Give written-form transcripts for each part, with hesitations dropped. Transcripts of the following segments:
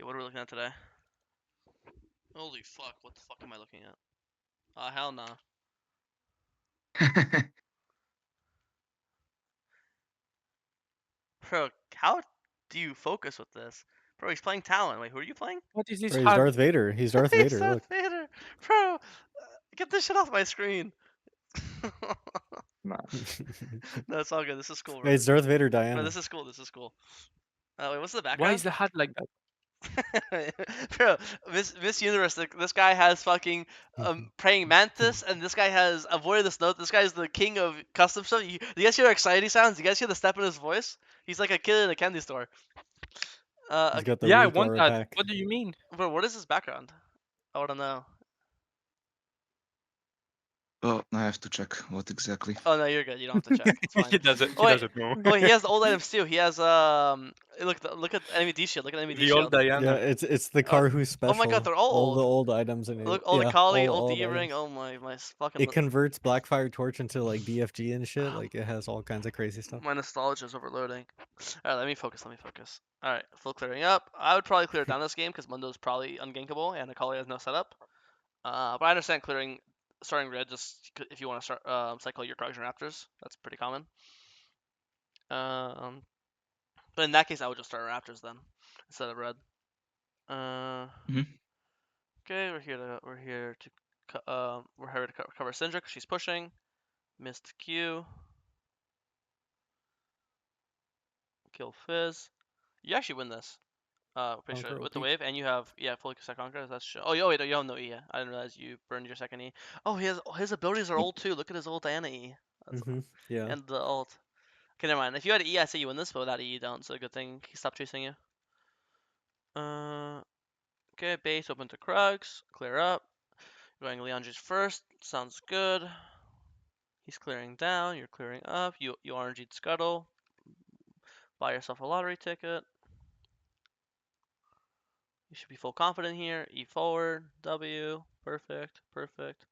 what are we looking at today? Holy fuck, what the fuck am I looking at? Hell nah. Bro, how do you focus with this? Bro, he's playing Talon. Wait, who are you playing? What is this Bro, he's hard? Darth Vader. He's Darth He's Vader. Darth Look. Vader. Bro, get this shit off my screen. Nah. No, it's all good. This is cool, bro. Hey, it's Darth Vader, No, Diana. this is cool. This is cool. Wait, what's the Why background? is the hat like that? Bro, Miss Universe, this guy has fucking praying mantis, and this guy has avoided the snow. This guy is the king of custom stuff. Do you guys hear how excited he sounds? Do you guys hear the step in his voice? He's like a kid in a candy store. He's Okay. got the Yeah, I want Reef that. pack. What do you mean? Bro, what is his background? I wanna know. Oh, I have to check what exactly. Oh no, you're good. You don't have to check. It's fine. He doesn't. Oh He wait, doesn't know. oh wait, he has the old items too. He has look at enemy D shield. Look at enemy D The old shield. Yeah, Diana. it's the Karhu special. Oh my god, they're all All the old. old items in it. Look, all the Yeah, Kali, all old old D ring. items. Oh my fucking. It converts Blackfire Torch into like BFG and shit. Like it has all kinds of crazy stuff. My nostalgia is overloading. Alright, let me focus. Alright, full clearing up. I would probably clear down this game because Mundo's probably ungankable and Akali has no setup. But I understand clearing, starting red just if you want to start cycle your Krogs and Raptors. That's pretty common. But in that case, I would just start Raptors then instead of red. Okay, we're here to cover Syndra because she's pushing. Missed Q. Kill Fizz. You actually win this. Pretty sure Conquer with the OP. wave, and you have fully set Conquer. That's oh, wait, you have no E. I didn't realize you burned your second E. Oh, his abilities are old too. Look at his old Diana E. That's Yeah. and the ult. Okay, never mind. If you had E, I'd say you win this, but without E, you don't. So good thing he stopped chasing you. Okay, base open to Krugs. Clear up. Going Leandri's first. Sounds good. He's clearing down. You're clearing up. You RNG'd Scuttle. Buy yourself a lottery ticket. You should be full confident here. E forward. W. Perfect. Perfect.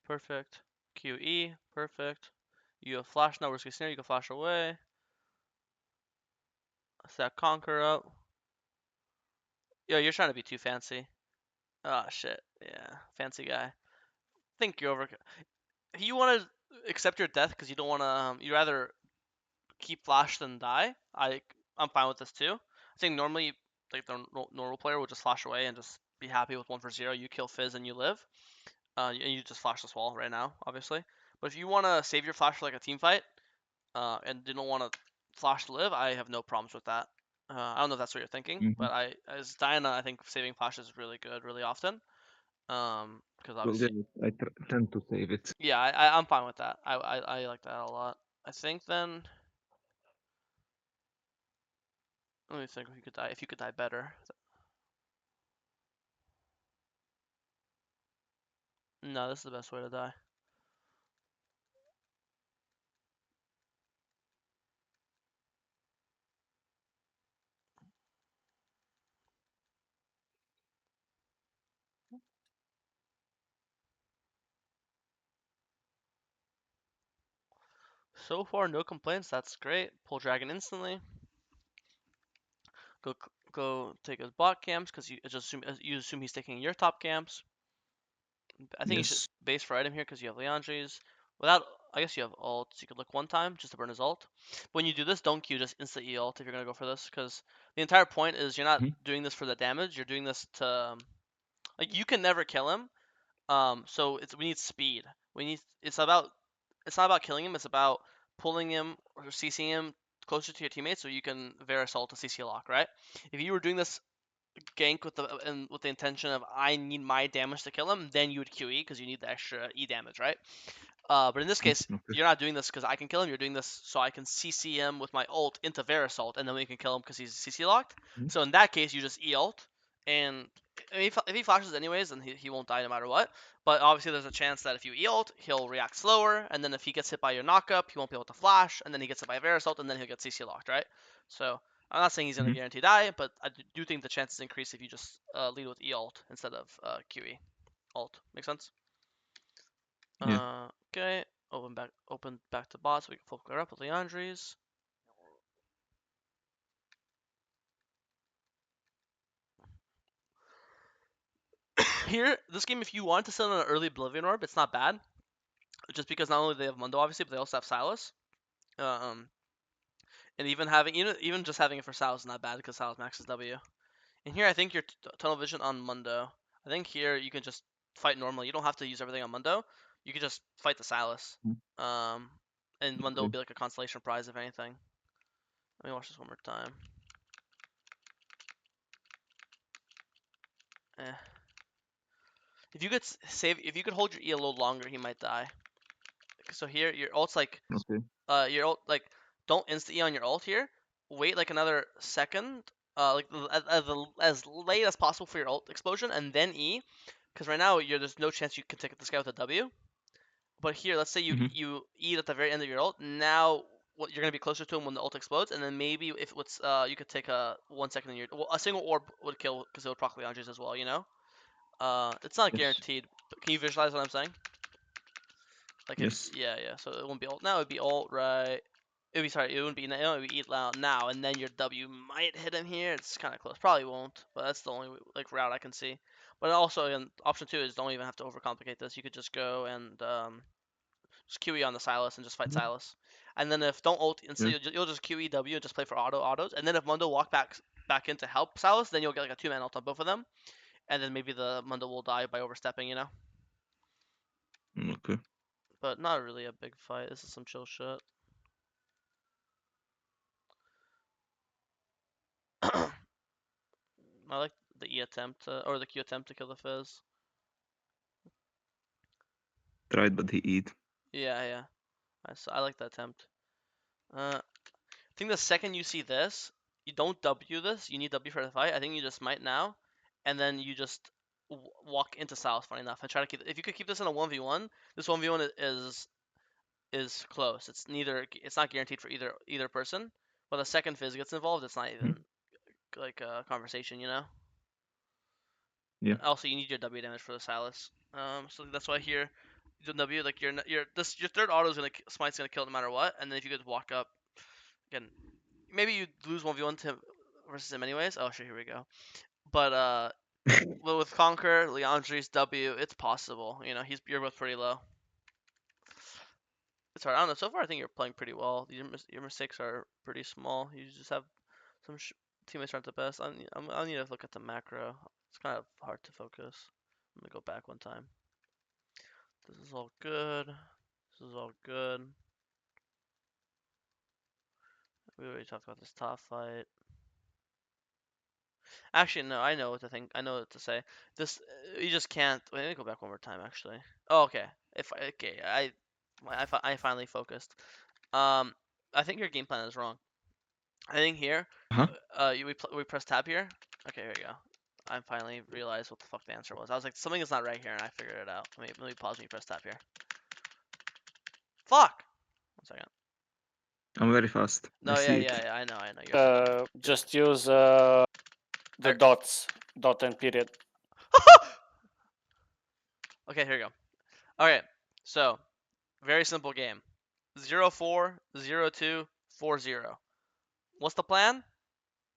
Perfect. QE. Perfect. You have flash now. Worst case scenario, you can flash away. Set Conquer up. Yo, you're trying to be too fancy. Oh shit. Yeah, fancy guy. Think you're over. If you want to accept your death because you don't want to, you rather keep flash than die. I'm fine with this too. I think normally like the normal player will just flash away and just be happy with 1 for 0. You kill Fizz and you live. And you just flash this wall right now, obviously. But if you want to save your flash for like a team fight, and you don't want to flash to live, I have no problems with that. I don't know if that's what you're thinking, but as Diana, I think saving flash is really good, really often. Because Well, obviously, yeah, I tend to save it. yeah, I'm fine with that. I like that a lot. I think then, let me think if you could die. If you could die better. No, this is the best way to die. So far, no complaints. That's great. Pull dragon instantly. Go take his bot camps because you assume he's taking your top camps. I think you should Yes. base for item here because you have Leandri's. Without, I guess you have ult. So you could look one time just to burn his ult. When you do this, don't Q, just insta E ult if you're gonna go for this because the entire point is you're not doing this for the damage. You're doing this to like you can never kill him. So we need speed. It's not about killing him. It's about pulling him or CCing him closer to your teammates so you can Varus ult to CC lock, right? If you were doing this gank with the intention of I need my damage to kill him, then you would QE because you need the extra E damage, right? But in this case, Okay. you're not doing this because I can kill him. You're doing this so I can CC him with my ult into Varus ult, and then we can kill him because he's CC locked. So in that case, you just E ult, and if he flashes anyways, then he won't die no matter what. But obviously, there's a chance that if you E ult, he'll react slower, and then if he gets hit by your knockup, he won't be able to flash, and then he gets hit by Varus ult, and then he'll get CC locked, right? So I'm not saying he's gonna guarantee die, but I do think the chances increase if you just lead with E ult instead of QE ult. Make sense? Yeah. Okay. Open back to bot so we can full clear up with Leandri's. Here, this game, if you want to send an early Oblivion Orb, it's not bad. Just because not only they have Mundo, obviously, but they also have Sylas. And even just having it for Sylas is not bad because Sylas maxes W. And here, I think your tunnel vision on Mundo. I think here you can just fight normally. You don't have to use everything on Mundo. You can just fight the Sylas. And Mundo will Okay. be like a consolation prize if anything. Let me watch this one more time. Eh. If you could hold your E a little longer, he might die. So here, your ult's like, Okay. your ult like, don't insta E on your ult here. Wait like another second, like as late as possible for your ult explosion, and then E, because right now there's no chance you can take this guy with a W. But here, let's say you E at the very end of your ult. Now, you're gonna be closer to him when the ult explodes, and then maybe if it's you could take a 1 second in your a single orb would kill because it would proc Leandres as well. You know. It's not Yes. guaranteed. But can you visualize what I'm saying? Like if Yes. yeah. So it wouldn't be ult now. It'd be ult right. It'd be sorry. It wouldn't be now. It would be eat loud now, and then your W might hit him here. It's kind of close. Probably won't, but that's the only like route I can see. But also, again, option 2 is don't even have to overcomplicate this. You could just go and just QE on the Sylas and just fight Mhm. Sylas. And then if don't ult, Yeah. you'll just QE W and just play for autos. And then if Mundo walk back in to help Sylas, then you'll get like a 2-man ult on both of them. And then maybe the Mundo will die by overstepping, you know. Okay. But not really a big fight. This is some chill shit. I like the E attempt or the Q attempt to kill the Fizz. Tried, but he eat. Yeah. I like the attempt. I think the second you see this, you don't W this. You need W for the fight. I think you just might now, and then you just walk into Sylas. Funny enough, and try to keep. If you could keep this in a 1v1, this 1v1 is close. It's not guaranteed for either person. But the second Fizz gets involved, it's not even like a conversation, you know. Yeah. Also, you need your W damage for the Sylas. So that's why here, the W like your third auto is smite's gonna kill no matter what, and then if you could walk up again, maybe you lose 1v1 to versus him anyways. Oh shit, here we go. But with Conquer, Leandre's W, it's possible. You know, you're both pretty low. It's hard. I don't know. So far, I think you're playing pretty well. Your mistakes are pretty small. You just have some teammates aren't the best. I need to look at the macro. It's kind of hard to focus. Let me go back one time. This is all good. This is all good. We already talked about this top fight. Actually, no, I know what to think. I know what to say. This you just can't. Wait, let me go back one more time. Actually. Oh, okay. I finally focused. I think your game plan is wrong. I think here, Huh? we press tab here. Okay, here we go. I finally realized what the fuck the answer was. I was like, something is not right here, and I figured it out. Let me pause when you press tab here. Fuck. 1 second. I'm very fast. No, I see it. yeah. I know. You're faster. Just use the Alright. dots, dot and period. Okay, here we go. Okay, so very simple game. 0-4, 0-2, 4-0. What's the plan?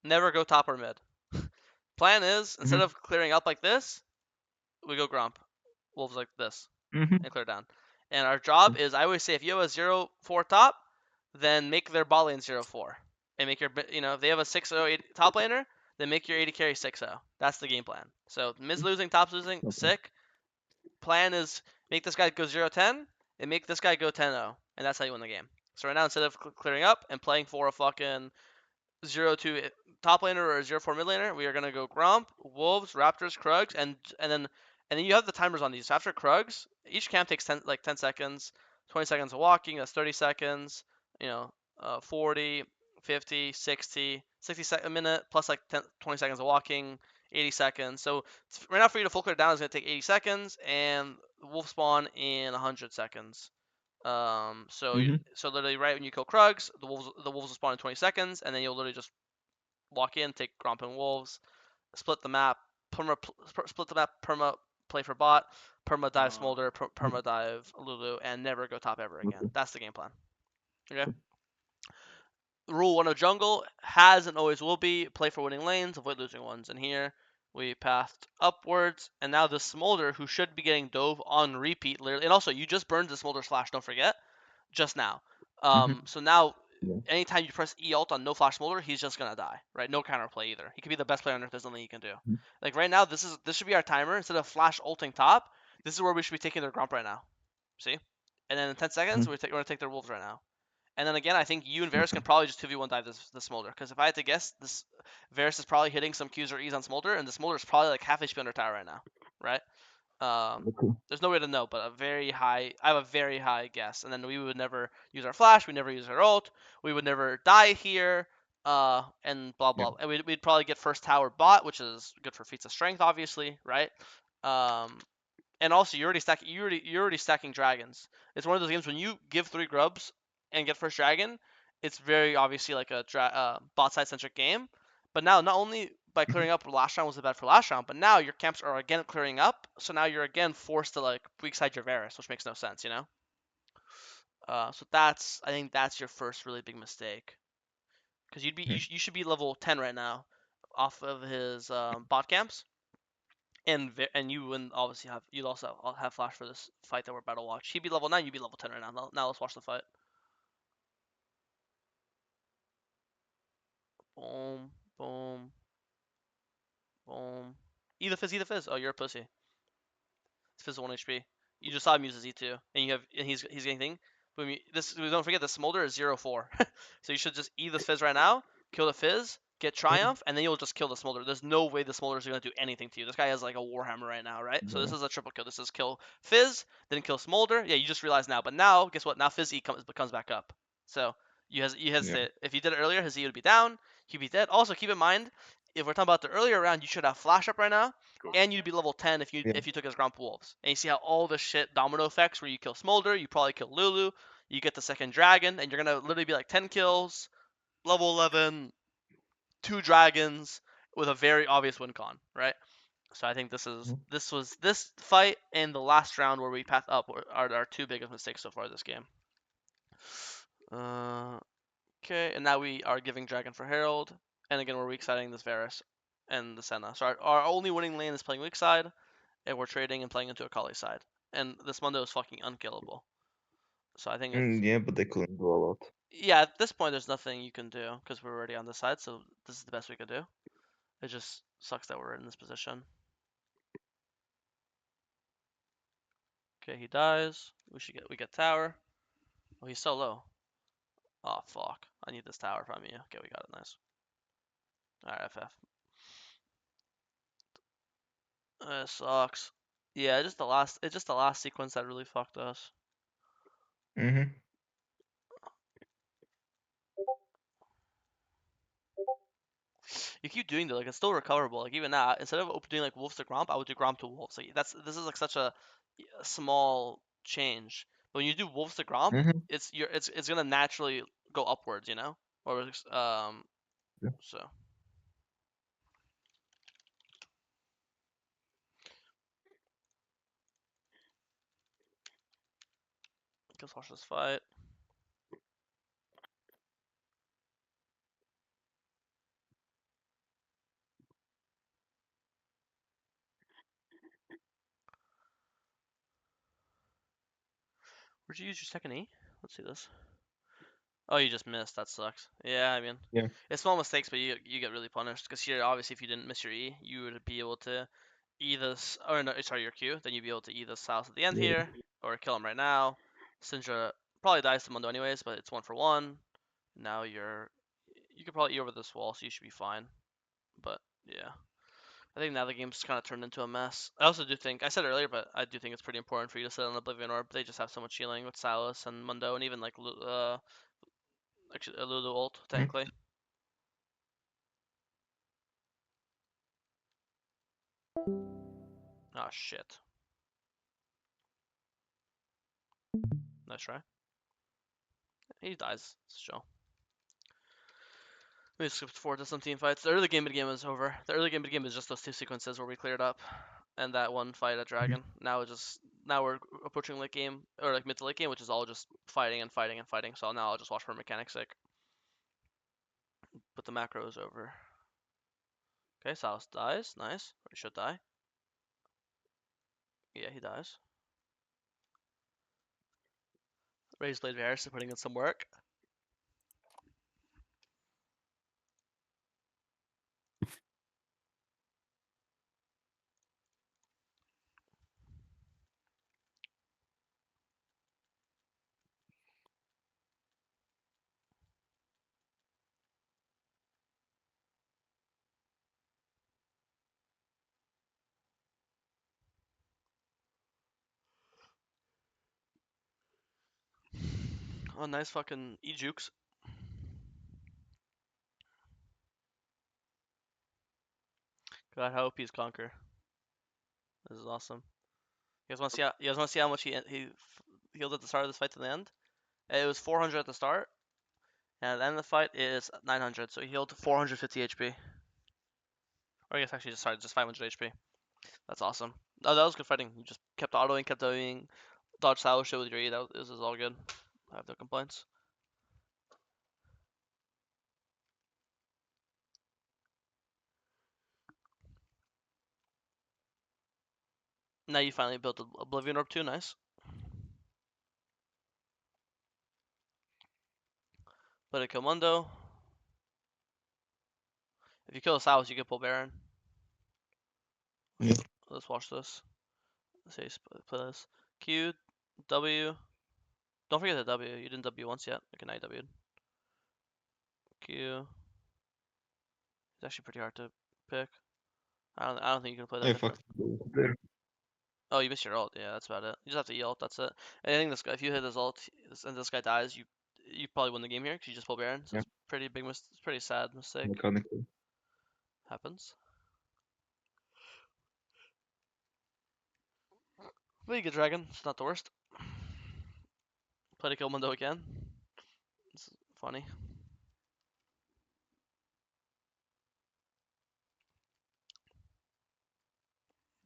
Never go top or mid. Plan is, instead of clearing up like this, we go Gromp. Wolves like this. And clear down. And our job is, I always say, if you have a 0-4 top, then make their bot lane 0-4. And make your, if they have a 6-0 top laner, then make your 80 carry 6-0. That's the game plan. So mid's losing, top's losing, Okay. sick. Plan is make this guy go 0-10 and make this guy go 10-0. And that's how you win the game. So right now, instead of clearing up and playing for a fucking 0-2 top laner or a 0-4 mid laner, we are gonna go Gromp, Wolves, Raptors, Krugs, and then you have the timers on these. So after Krugs, each camp takes 10 seconds, 20 seconds of walking. That's 30 seconds. 40, 50, 60, 60 a minute plus like 20 seconds of walking, 80 seconds. So right now for you to full clear down is gonna take 80 seconds, and Wolf spawn in 100 seconds. So literally right when you kill Krugs, the wolves will spawn in 20 seconds, and then you'll literally just walk in, take Gromp and Wolves, split the map, split the map, perma play for bot, perma dive Smolder, perma dive Lulu, and never go top ever again. Okay. That's the game plan. Okay. Rule 1 of jungle has and always will be play for winning lanes, avoid losing ones. And here, We pathed upwards, and now the Smolder, who should be getting dove on repeat, literally, and also you just burned the Smolder Slash, don't forget, just now. So now, Yeah. anytime you press E alt on no Flash Smolder, he's just gonna die, right? No counterplay either. He could be the best player on Earth. There's nothing he can do. Mhm. Like right now, this should be our timer. Instead of Flash ulting top, this is where we should be taking their Grump right now. See? And then in 10 seconds, we're gonna take their Wolves right now. And then again, I think you and Varus Okay. can probably just 2v1 dive this Smolder. Because if I had to guess, this Varus is probably hitting some Qs or Es on Smolder, and the Smolder is probably like half HP under tower right now, right? Okay. There's no way to know, but I have a very high guess. And then we would never use our flash, we never use our ult, we would never die here, and blah Yeah. blah. And we'd probably get first tower bot, which is good for feats of strength, obviously, right? Um, and also you're already stacking dragons. It's one of those games when you give 3 grubs and get first dragon, it's very obviously like a bot side centric game. But now not only by Mhm. clearing up last round was it bad for last round, but now your camps are again clearing up, so now you're again forced to like weak side your Varus, which makes no sense, you know. So I think that's your first really big mistake, because you should be level 10 right now, off of his bot camps, and you would obviously you'd also have flash for this fight that we're about to watch. He'd be level 9, you'd be level 10 right now. Now let's watch the fight. Boom, boom, boom. Eat the fizz. Oh, you're a pussy. It's fizz 1 HP. You just saw him use his E2, and he's getting thing. Boom. Don't forget the smolder is 0-4, so you should just eat this fizz right now, kill the fizz, get triumph, and then you'll just kill the smolder. There's no way the smolder is gonna do anything to you. This guy has like a warhammer right now, right? So this Yeah. is a triple kill. This is kill fizz, then kill smolder. Yeah, you just realized now, but now guess what? Now fizz E comes back up. So you Yeah. hesitate. If you did it earlier, his E would be down. He'd be dead. Also keep in mind, if we're talking about the earlier round, you should have flash up right now, and you'd be level 10 Yeah. if you took his Gromp Wolves. And you see how all the shit domino effects where you kill Smolder, you probably kill Lulu, you get the second dragon, and you're gonna literally be like 10 kills, level 11, 2 dragons with a very obvious win con, right? So I think Mhm. this fight and the last round where we path up are our 2 biggest mistakes so far this game. Okay, and now we are giving Dragon for Herald, and again we're weak siding this Varus and the Senna. So our only winning lane is playing weak side, and we're trading and playing into a Kali side. And this Mundo is fucking unkillable. So I think Yeah, but they couldn't do a lot. yeah, at this point there's nothing you can do because we're already on this side, so this is the best we could do. It just sucks that we're in this position. Okay, he dies. We get tower. Oh, he's so low. Oh fuck. I need this tower from you. Okay, we got it, nice. Alright, FF. It sucks. Yeah, it's just the last sequence that really fucked us. Mm-hmm. You keep doing that, like it's still recoverable. Like even now, instead of doing like wolves to gromp, I would do gromp to wolves. Like this is like such a small change. But when you do wolves to gromp, Mm-hmm. it's gonna naturally go upwards, you know? Or Yeah. so let's watch this fight. Where'd you use your second E? Let's see this. Oh, you just missed. That sucks. Yeah, I mean, Yeah. it's small mistakes, but you get really punished. Because here, obviously, if you didn't miss your E, you would be able to E this, or no, sorry, your Q. Then you'd be able to E this house at the end Yeah. here, or kill him right now. Syndra probably dies to Mundo anyways, but it's 1 for 1. Now you could probably E over this wall, so you should be fine. But yeah, I think now the game's kind of turned into a mess. I also do think I said it earlier, but I do think it's pretty important for you to sit on Oblivion Orb. They just have so much healing with Sylas and Mundo, and even like actually Lulu ult Mm. technically. Oh shit. Nice try. He dies. It's chill. We skipped forward to some team fights. The early game of the game is over. The early game of the game is just those 2 sequences where we cleared up, and that one fight at Dragon. Now we're approaching late game or like mid to late game, which is all just fighting and fighting and fighting. So now I'll just watch for mechanics sake. But the macro is over. Okay, Sylas dies. Nice. Or he should die. Yeah, he dies. Raised Blade Varys is putting in some work. Oh, nice fucking E-jukes. God, how OP is Conquer? This is awesome. You guys want to see how? You guys want to see how much he healed at the start of this fight to the end? It was 400 at the start, and at the end of the fight it is 900. So he healed 450 HP. Or I guess actually, just 500 HP. That's awesome. Oh, that was good fighting. You just kept autoing, dodge style shit with your E. This is all good. I have no complaints. Now you finally built Oblivion Orb too. Nice. Put a kill Mundo. If you kill a Sylas, you can pull Baron. Yeah. Let's watch this. Let's see, play this. Q, W. Don't forget the W. You didn't W once yet. Okay, now you W'd. Q. It's actually pretty hard to pick. I don't think you can play that I different. fucked there. Oh, you missed your ult. Yeah, that's about it. You just have to E ult. That's it. And I think this guy, if you hit his ult and this guy dies, you probably win the game here because you just pull Baron. So Yeah. it's pretty big. It's pretty sad mistake. Mechanically. Happens. But you get Dragon. It's not the worst. Play to kill Mundo again. It's funny.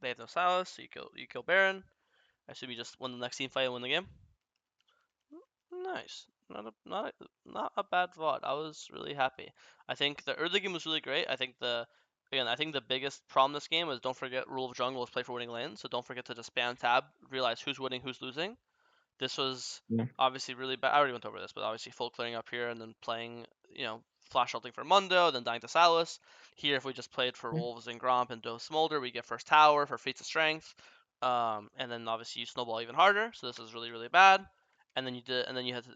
They have no Sylas, so you kill Baron. I assume you just win the next team fight and win the game. Nice. Not a bad VOD. I was really happy. I think the early game was really great. I think the biggest problem this game is don't forget rule of jungle is play for winning lanes. So don't forget to just spam tab, realize who's winning, who's losing. This was Yeah. obviously really bad. I already went over this, but obviously full clearing up here and then playing, flash ulting for Mundo, then dying to Sylas. Here, if we just played for Yeah. Wolves and Gromp and Do Smolder, we get first tower for feats of strength. And then obviously you snowball even harder. So this is really, really bad. And then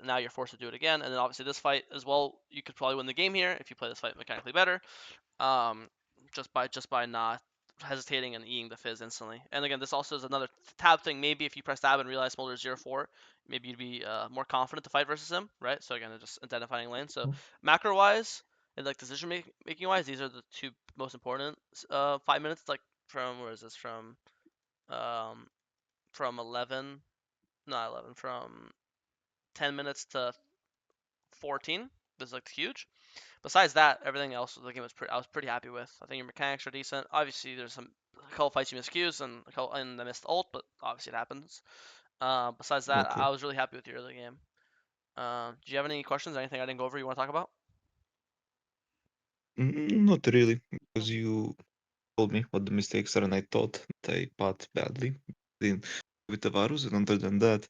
now you're forced to do it again. And then obviously this fight as well, you could probably win the game here if you play this fight mechanically better. Um, just by not hesitating and eating the fizz instantly. And again, this also is another tab thing. Maybe if you press tab and realize Smolder is 0-4, maybe you'd be more confident to fight versus him, right? So again, just identifying lanes. So macro wise and like decision making wise, these are the two most important 5 minutes. Like where is this from 11, not 11, from 10 minutes to 14. This is like huge. Besides that, everything else of the game I was pretty happy with. I think your mechanics are decent. Obviously, there's a couple fights you missed Qs and I missed ult, but obviously it happens. Besides that, Okay. I was really happy with your early game. Do you have any questions? Anything I didn't go over you want to talk about? Not really, because you told me what the mistakes are, and I thought that I fought badly with the Varus, and other than that,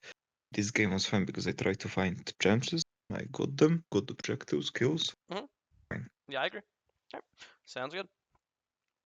this game was fine because I tried to find chances. I got them, got objectives, kills. Mhm. Fine. Yeah, I agree. Okay. Sounds good.